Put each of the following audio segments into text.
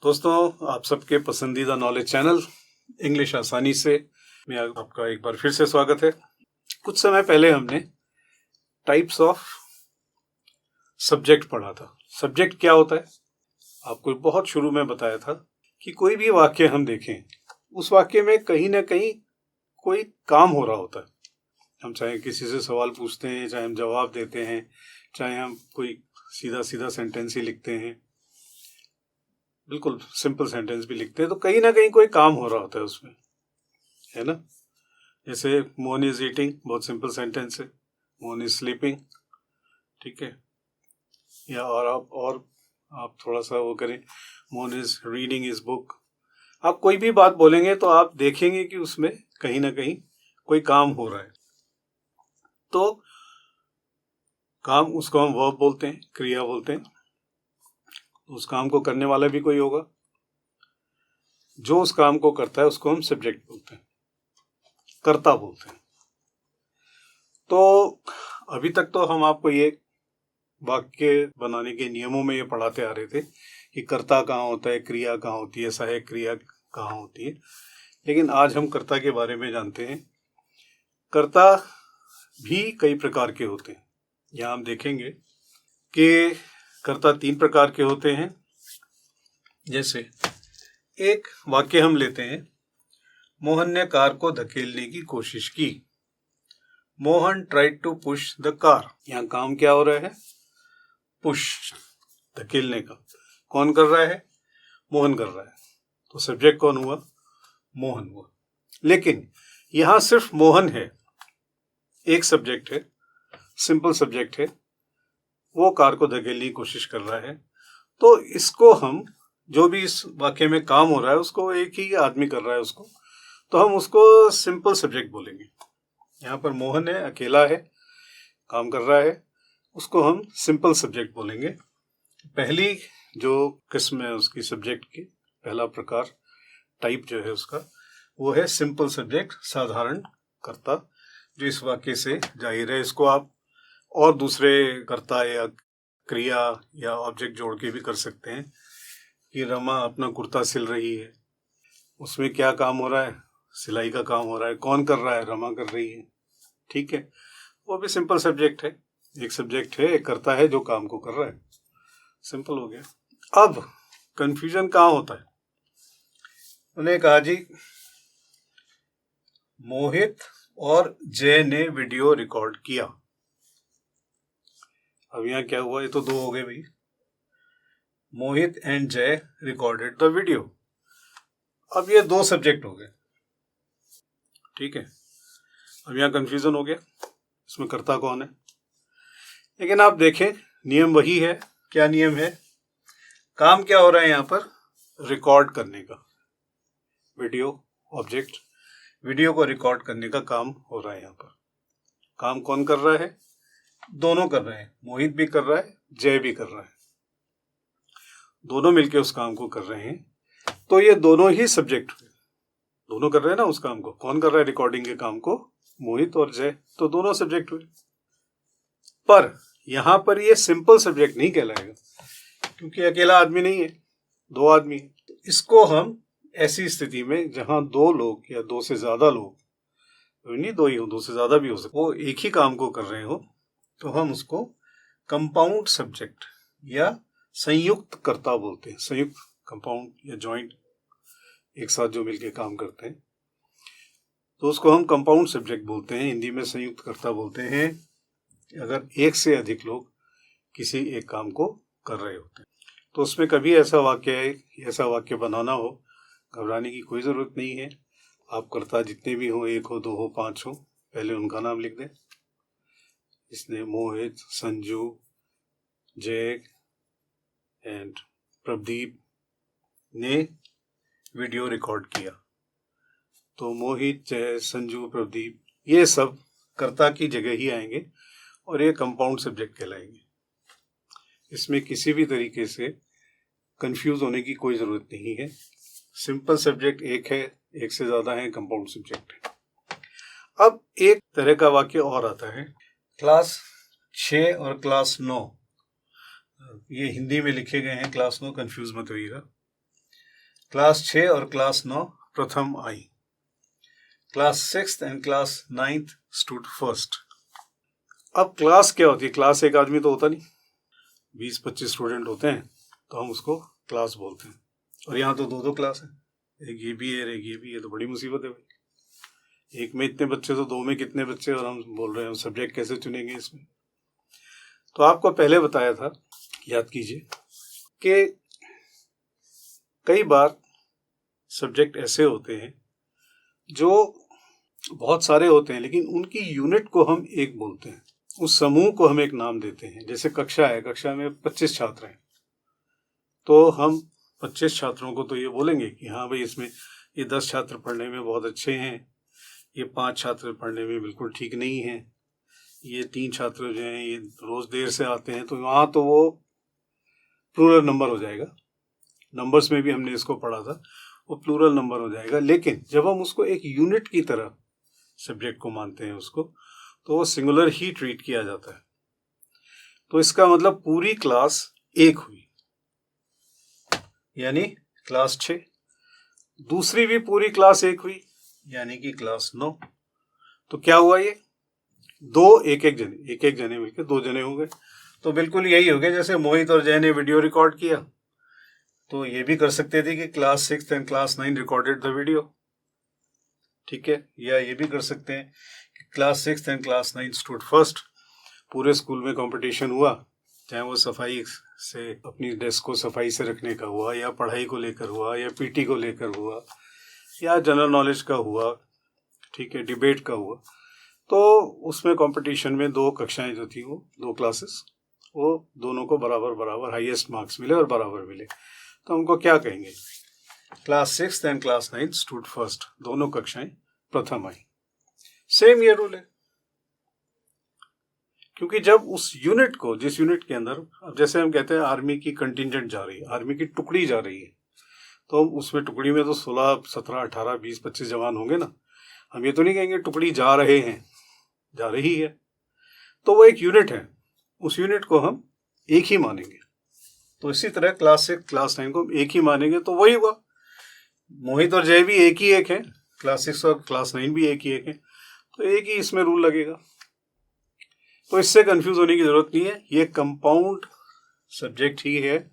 दोस्तों, आप सबके पसंदीदा नॉलेज चैनल इंग्लिश आसानी से में आपका एक बार फिर से स्वागत है। कुछ समय पहले हमने टाइप्स ऑफ सब्जेक्ट पढ़ा था। सब्जेक्ट क्या होता है, आपको बहुत शुरू में बताया था कि कोई भी वाक्य हम देखें, उस वाक्य में कहीं ना कहीं कोई काम हो रहा होता है। हम चाहे किसी से सवाल पूछते हैं, चाहे हम जवाब देते हैं, चाहे हम कोई सीधा सीधा सेंटेंस ही लिखते हैं, बिल्कुल सिंपल सेंटेंस भी लिखते हैं, तो कहीं ना कहीं कोई काम हो रहा होता है उसमें, है ना। जैसे मोहन इज ईटिंग, बहुत सिंपल सेंटेंस है। मोहन इज स्लीपिंग, ठीक है। या और आप थोड़ा सा वो करें, Mohan is reading his book. आप कोई भी बात बोलेंगे तो आप देखेंगे कि उसमें कहीं ना कहीं कोई काम हो रहा है। तो काम, उसको हम वर्ब बोलते हैं, क्रिया बोलते हैं। उस काम को करने वाला भी कोई होगा, जो उस काम को करता है उसको हम सब्जेक्ट बोलते हैं, कर्ता बोलते हैं। तो अभी तक तो हम आपको ये वाक्य बनाने के नियमों में ये पढ़ाते आ रहे थे कि कर्ता कहाँ होता है, क्रिया कहाँ होती है, सहायक क्रिया कहाँ होती है। लेकिन आज हम कर्ता के बारे में जानते हैं। कर्ता भी कई प्रकार के होते हैं। यहाँ हम देखेंगे कि कर्ता 3 प्रकार के होते हैं। जैसे एक वाक्य हम लेते हैं, मोहन ने कार को धकेलने की कोशिश की। Mohan tried to push the car. यहाँ काम क्या हो रहा है, पुश, धकेलने का। कौन कर रहा है, मोहन कर रहा है। तो सब्जेक्ट कौन हुआ, मोहन हुआ। लेकिन यहां सिर्फ मोहन है, एक सब्जेक्ट है, सिंपल सब्जेक्ट है, वो कार को धकेलने की कोशिश कर रहा है। तो इसको हम, जो भी इस वाक्य में काम हो रहा है उसको एक ही आदमी कर रहा है उसको, तो हम उसको सिंपल सब्जेक्ट बोलेंगे। यहाँ पर मोहन है, अकेला है, काम कर रहा है, उसको हम सिंपल सब्जेक्ट बोलेंगे। पहली जो किस्म है उसकी सब्जेक्ट की, पहला प्रकार, टाइप जो है उसका, वो है सिंपल सब्जेक्ट, साधारण कर्ता, जो इस वाक्य से जाहिर है। इसको आप और दूसरे कर्ता या क्रिया या ऑब्जेक्ट जोड़ के भी कर सकते हैं कि रमा अपना कुर्ता सिल रही है। उसमें क्या काम हो रहा है, सिलाई का काम हो रहा है। कौन कर रहा है, रमा कर रही है, ठीक है। वो भी सिंपल सब्जेक्ट है, एक सब्जेक्ट है, एक कर्ता है जो काम को कर रहा है। सिंपल हो गया। अब कंफ्यूजन कहाँ होता है, उन्हें कहा जी मोहित और जय ने वीडियो रिकॉर्ड किया। अब यहाँ क्या हुआ, ये तो 2 हो गए भाई। मोहित एंड जय रिकॉर्डेड द वीडियो। अब ये 2 सब्जेक्ट हो गए, ठीक है। अब यहाँ कंफ्यूजन हो गया, इसमें कर्ता कौन है। लेकिन आप देखें, नियम वही है। क्या नियम है, काम क्या हो रहा है यहाँ पर, रिकॉर्ड करने का। वीडियो ऑब्जेक्ट, वीडियो को रिकॉर्ड करने का काम हो रहा है यहाँ पर। काम कौन कर रहा है, दोनों कर रहे हैं, मोहित भी कर रहा है, जय भी कर रहा है, दोनों मिलके उस काम को कर रहे हैं। तो ये दोनों ही सब्जेक्ट हुए, दोनों कर रहे हैं ना उस काम को। कौन कर रहा है रिकॉर्डिंग के काम को, मोहित और जय, तो दोनों सब्जेक्ट हुए। पर यहां पर ये सिंपल सब्जेक्ट नहीं कहलाएगा, क्योंकि अकेला आदमी नहीं है, 2 आदमी है। तो इसको हम ऐसी स्थिति में जहां 2 लोग या 2 से ज्यादा लोग, नहीं 2 ही हो, 2 से ज्यादा भी हो सकते, वो एक ही काम को कर रहे हो, तो हम उसको कंपाउंड सब्जेक्ट या संयुक्त कर्ता बोलते हैं। संयुक्त, कंपाउंड या जॉइंट, एक साथ जो मिलके काम करते हैं, तो उसको हम कंपाउंड सब्जेक्ट बोलते हैं। हिंदी में संयुक्त कर्ता बोलते हैं अगर एक से अधिक लोग किसी एक काम को कर रहे होते हैं। तो उसमें कभी ऐसा वाक्य बनाना हो, घबराने की कोई ज़रूरत नहीं है। आप कर्ता जितने भी हो, 1 हो, 2 हो, 5 हो, पहले उनका नाम लिख दें। इसने मोहित, संजू, जय एंड प्रदीप ने वीडियो रिकॉर्ड किया। तो मोहित, जय, संजू, प्रदीप, ये सब कर्ता की जगह ही आएंगे और ये कंपाउंड सब्जेक्ट कहलाएंगे। इसमें किसी भी तरीके से कंफ्यूज होने की कोई ज़रूरत नहीं है। सिंपल सब्जेक्ट एक है, एक से ज़्यादा है, कंपाउंड सब्जेक्ट है। अब एक तरह का वाक्य और आता है, क्लास 6 और क्लास 9, ये हिंदी में लिखे गए हैं, क्लास 9, कंफ्यूज मत होइएगा। क्लास 6 और क्लास 9 प्रथम आई। Class 6 and class 9 stood first. अब क्लास क्या होती है? क्लास एक आदमी तो होता नहीं, 20-25 स्टूडेंट होते हैं, तो हम उसको क्लास बोलते हैं। और यहाँ तो दो क्लास है, एक ये भी है एक ये भी है, तो बड़ी मुसीबत है भाई। एक में इतने बच्चे तो दो में कितने बच्चे, और हम बोल रहे हैं सब्जेक्ट कैसे चुनेंगे इसमें। तो आपको पहले बताया था, याद कीजिए, कि कई बार सब्जेक्ट ऐसे होते हैं जो बहुत सारे होते हैं, लेकिन उनकी यूनिट को हम एक बोलते हैं, उस समूह को हम एक नाम देते हैं। जैसे कक्षा है, कक्षा में 25 छात्र हैं, तो हम 25 छात्रों को तो ये बोलेंगे कि हाँ भाई, इसमें ये 10 छात्र पढ़ने में बहुत अच्छे हैं, ये 5 छात्र पढ़ने में बिल्कुल ठीक नहीं हैं, ये 3 छात्र जो हैं ये रोज देर से आते हैं। तो वहाँ तो वो प्लूरल नंबर हो जाएगा। नंबर्स में भी हमने इसको पढ़ा था, वो प्लूरल नंबर हो जाएगा। लेकिन जब हम उसको एक यूनिट की तरह सब्जेक्ट को मानते हैं उसको, तो वो सिंगुलर ही ट्रीट किया जाता है। तो इसका मतलब पूरी क्लास एक हुई, यानी क्लास 6। दूसरी भी पूरी क्लास एक हुई, यानी कि क्लास 9। तो क्या हुआ? ये दो एक एक जने मिलकर 2 जने हो गए। तो बिल्कुल यही हो गया जैसे मोहित और जय ने वीडियो रिकॉर्ड किया, तो ये भी कर सकते थे कि class 6 and class 9 recorded the video, ठीक है। या ये भी कर सकते हैं कि class 6 and class 9 stood first. पूरे स्कूल में कंपटीशन हुआ, चाहे वो सफाई से, अपनी डेस्क को सफाई से रखने का हुआ, या पढ़ाई को लेकर हुआ, या पीटी को लेकर हुआ, या जनरल नॉलेज का हुआ, ठीक है, डिबेट का हुआ। तो उसमें कंपटीशन में 2 कक्षाएं जो थी, वो 2 क्लासेस, वो दोनों को बराबर बराबर हाईएस्ट मार्क्स मिले और बराबर मिले। तो हमको क्या कहेंगे? Class 6 and class 9 stood first, दोनों कक्षाएं प्रथम आई। सेम ये रूल है, क्योंकि जब उस यूनिट को, जिस यूनिट के अंदर, अब जैसे हम कहते हैं आर्मी की कंटिजेंट जा रही है, आर्मी की टुकड़ी जा रही है, तो उसमें टुकड़ी में तो 16, 17, 18, 20, 25 जवान होंगे ना। हम ये तो नहीं कहेंगे टुकड़ी जा रहे हैं, जा रही है। तो वो एक यूनिट है, उस यूनिट को हम एक ही मानेंगे। तो इसी तरह क्लास 6 क्लास 9 को एक ही मानेंगे। तो वही हुआ, मोहित और जय भी एक ही एक है, क्लास 6 और क्लास 9 भी एक ही एक है, तो एक ही इसमें रूल लगेगा। तो इससे कंफ्यूज होने की जरूरत नहीं है, ये कंपाउंड सब्जेक्ट ही है,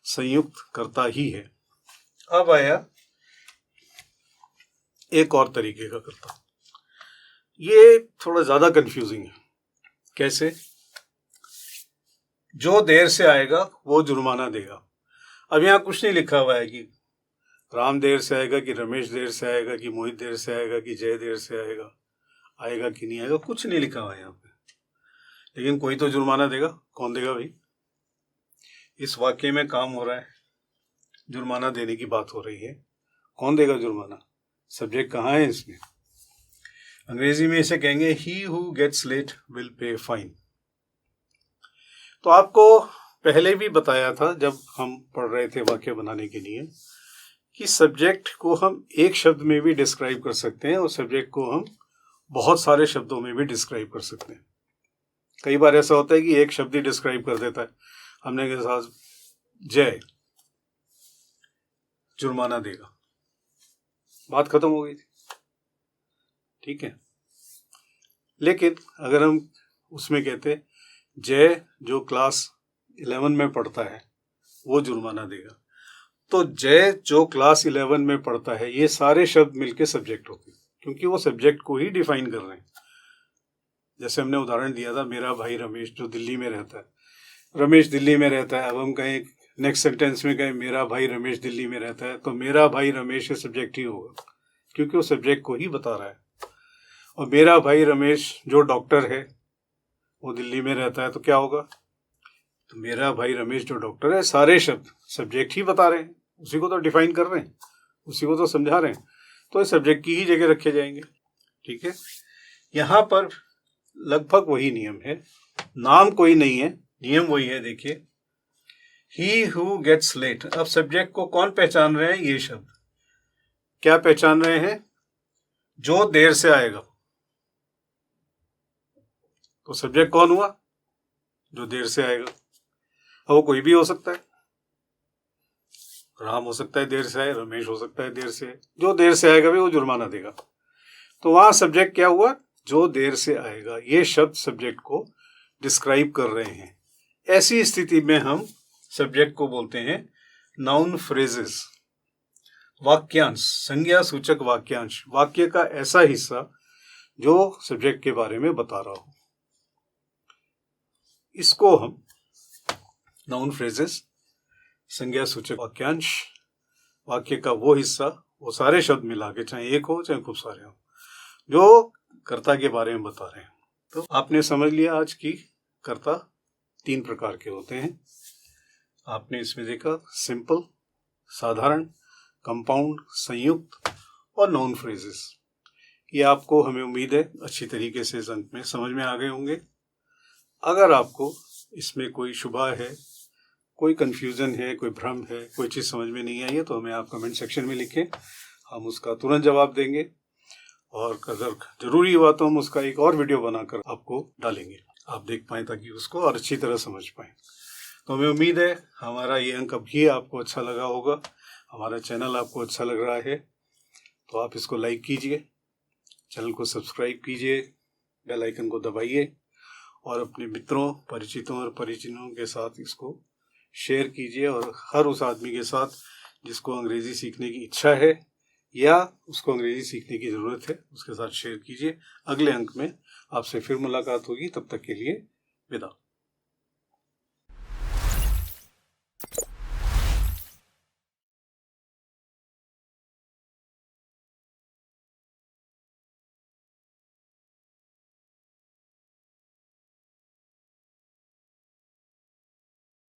संयुक्त करता ही है। अब आया एक और तरीके का करता, ये थोड़ा ज्यादा कंफ्यूजिंग है। कैसे? जो देर से आएगा वो जुर्माना देगा। अब यहाँ कुछ नहीं लिखा हुआ है कि राम देर से आएगा, कि रमेश देर से आएगा, कि मोहित देर से आएगा, कि जय देर से आएगा, आएगा कि नहीं आएगा, कुछ नहीं लिखा हुआ है यहाँ पे। लेकिन कोई तो जुर्माना देगा। कौन देगा भाई? इस वाक्य में काम हो रहा है, जुर्माना देने की बात हो रही है, कौन देगा जुर्माना? सब्जेक्ट कहाँ है इसमें? अंग्रेजी में इसे कहेंगे he who gets late will pay fine. तो आपको पहले भी बताया था जब हम पढ़ रहे थे वाक्य बनाने के लिए, कि सब्जेक्ट को हम एक शब्द में भी डिस्क्राइब कर सकते हैं और सब्जेक्ट को हम बहुत सारे शब्दों में भी डिस्क्राइब कर सकते हैं। कई बार ऐसा होता है कि एक शब्द ही डिस्क्राइब कर देता है। हमने के साथ जय जुर्माना देगा, बात खत्म हो गई थी, ठीक है। लेकिन अगर हम उसमें कहते जय जो क्लास 11 में पढ़ता है वो जुर्माना देगा, तो जय जो क्लास 11 में पढ़ता है, ये सारे शब्द मिलके सब्जेक्ट होते हैं, क्योंकि वो सब्जेक्ट को ही डिफाइन कर रहे हैं। जैसे हमने उदाहरण दिया था, मेरा भाई रमेश जो दिल्ली में रहता है, रमेश दिल्ली में रहता है। अब हम कहें नेक्स्ट सेंटेंस में कहें मेरा भाई रमेश दिल्ली में रहता है, तो मेरा भाई रमेश ये सब्जेक्ट ही होगा, क्योंकि वो सब्जेक्ट को ही बता रहा है। और मेरा भाई रमेश जो डॉक्टर है, वो दिल्ली में रहता है, तो क्या होगा? तो मेरा भाई रमेश जो डॉक्टर है, सारे शब्द सब्जेक्ट ही बता रहे हैं, उसी को तो डिफाइन कर रहे हैं, उसी को तो समझा रहे हैं, तो इस सब्जेक्ट की ही जगह रखे जाएंगे, ठीक है। यहाँ पर लगभग वही नियम है, नाम कोई नहीं है, नियम वही है। देखिए, ही हु गेट्स लेट। अब सब्जेक्ट को कौन पहचान रहे हैं? ये शब्द क्या पहचान रहे हैं? जो देर से आएगा। तो सब्जेक्ट कौन हुआ? जो देर से आएगा। अब वो कोई भी हो सकता है, राम हो सकता है देर से आए, रमेश हो सकता है देर से आए। जो देर से आएगा भी वो जुर्माना देगा। तो वहां सब्जेक्ट क्या हुआ, जो देर से आएगा। ये शब्द सब्जेक्ट को डिस्क्राइब कर रहे हैं। ऐसी स्थिति में हम सब्जेक्ट को बोलते हैं नाउन फ्रेजेस, वाक्यांश, संज्ञा सूचक वाक्यांश, वाक्य का ऐसा हिस्सा जो सब्जेक्ट के बारे में बता रहा हो। इसको हम नाउन फ्रेजेस, संज्ञा सूचक वाक्यांश, वाक्य का वो हिस्सा, वो सारे शब्द मिला के, चाहे एक हो चाहे खूब सारे हो, जो कर्ता के बारे में बता रहे हैं। तो आपने समझ लिया आज की कर्ता 3 प्रकार के होते हैं। आपने इसमें देखा सिंपल, साधारण, कंपाउंड, संयुक्त और नाउन फ्रेजेस। ये आपको, हमें उम्मीद है, अच्छी तरीके से इस अंक में समझ में आ गए होंगे। अगर आपको इसमें कोई शुबा है, कोई कंफ्यूजन है, कोई भ्रम है, कोई चीज़ समझ में नहीं आई है, तो हमें आप कमेंट सेक्शन में लिखें, हम उसका तुरंत जवाब देंगे। और अगर जरूरी हुआ तो हम उसका एक और वीडियो बनाकर आपको डालेंगे, आप देख पाएँ, ताकि उसको और अच्छी तरह समझ पाएँ। तो हमें उम्मीद है हमारा ये अंक भी आपको अच्छा लगा होगा, हमारा चैनल आपको अच्छा लग रहा है। तो आप इसको लाइक कीजिए, चैनल को सब्सक्राइब कीजिए, बेल आइकन को दबाइए और अपने मित्रों, परिचितों और परिजनों के साथ इसको शेयर कीजिए। और हर उस आदमी के साथ जिसको अंग्रेज़ी सीखने की इच्छा है या उसको अंग्रेज़ी सीखने की ज़रूरत है, उसके साथ शेयर कीजिए। अगले अंक में आपसे फिर मुलाकात होगी, तब तक के लिए विदा।